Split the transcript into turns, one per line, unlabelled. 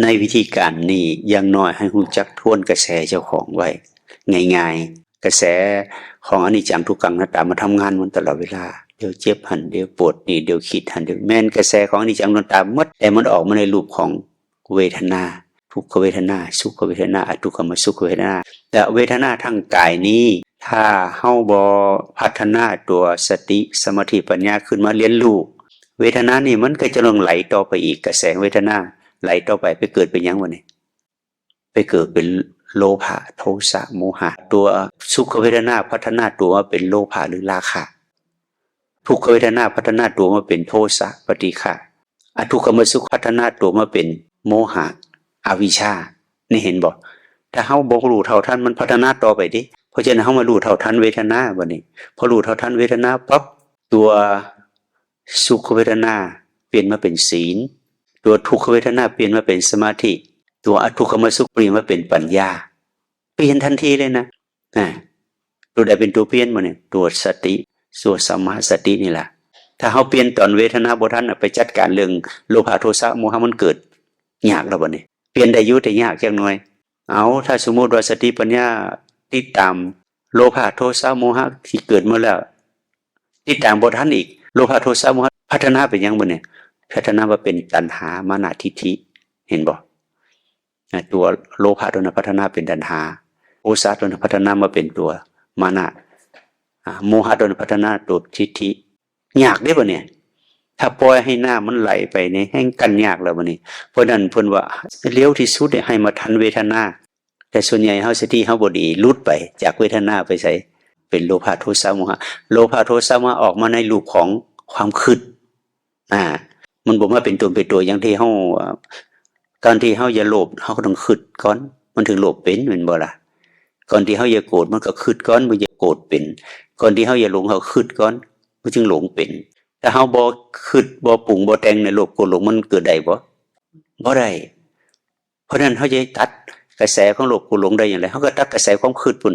ในวิธีการนี้อย่างน้อยให้รู้จักทวนกระแสเจ้าของไว้ง่ายๆกระแสของอนิจจังทุกขังอนัตตามาทำงานมันตลอดเวลาเดี๋ยวเจ็บหันเดี๋ยวปวดนี่เดี๋ยวคิดหันเดี๋ยวแม่นกระแสของอนิจจังอนัตตาหมดแต่มันออกมาในรูปของเวทนาทุกขเวทนาสุขเวทนาอทุกขมสุขเวทนาแต่เวทนาทางกายนี้ถ้าเฮาบ่พัฒนาตัวสติสมาธิปัญญาขึ้นมาเรียนรู้เวทนานี่มันก็จะลงไหลต่อไปอีกกระแสเวทนาไหลต่อไปเกิดเป็นยังวะนี่ไปเกิดเป็นโลภะโทสะโมหะตัวสุขเวทนาพัฒนาตัวมาเป็นโลภะหรือราคะทุกขเวทนาพัฒนาตัวมาเป็นโทสะปฏิฆะอทุกขมสุขพัฒนาตัวมาเป็นโมหะอวิชชานี่เห็นบ่ถ้าเฮาบ่รู้เท่าทันมันพัฒนาต่อไปดิเพราะฉะนั้นเฮามารู้เท่าทันเวทนาบัดนี้พอรู้เท่าทันเวทนาปั๊บตัวสุขเวทนาเปลี่ยนมาเป็นศีลตัวทุกขเวทนาเปลี่ยนมาเป็นสมาธิตัวอทุกขมสุขเปลี่ยนมาเป็นปัญญาเปลี่ยนทันทีเลยนะตัวใดเป็นตัวเปลี่ยนมาเนี่ยตัวสติตัวสัมมาสตินี่แหละถ้าเฮาเปลี่ยนตอนเวทนาบ่ทันไปจัดการเรื่องโลภะโทสะโมหะมันเกิดยากแล้วบัดนี้เปลี่ยนได้อยู่แต่ยากจังหน่อยเอาถ้าสมมุติว่าสติปัญญาติดตามโลภะโทสะโมหะที่เกิดมาแล้วติดตามบ่ทันอีกโลภะโทสะโมหะพัฒนาไปยังบ่เนี่ยพัฒนามาเป็นตัณหามานะทิฏฐิเห็นบ่ตัวโลภะตัวนั้นพัฒนาเป็นตัณหาโทสะตัวนั้นพัฒนามาเป็นตัวมานะโมหะตัวนั้นพัฒนาตัวทิฏฐิยากได้บ่เนี่ยถ้าปล่อยให้หน้ามันไหลไปเนี่ยแห้งกันยากแล้วบัดนี้เพราะนั้นเพิ่นว่าเลี้ยวที่สุดให้มาทันเวทนาแต่ส่วนใหญ่เฮาสติเฮาบ่ดีหลุดไปจากเวทนาไปใส่เป็นโลภะโทสะโมหะโลภะโทสะโมหะออกมาในรูปของความคิดมันบ่มาเป็นตัวอย่างที่เฮาก่อนที่เฮาอย่าโลภเฮาก็ต้องคิดก่อนมันถึงโลภเป็นแม่นบ่ล่ะก่อนที่เฮาอย่าโกรธมันก็คิดก่อนบ่อย่าโกรธเป็นก่อนที่เฮาอย่าหลงเฮาคิดก่อนมันจึงหลงเป็นถ้าเฮาบ่คิดบ่ปรุงบ่แต่งในโลภโกรธหลงมันเกิดได้บ่ได้เพราะนั้นเฮาจะตัดกระแสของโลภโกรธหลงได้อย่างไรเฮาก็ตัดกระแสความคิดพุ่น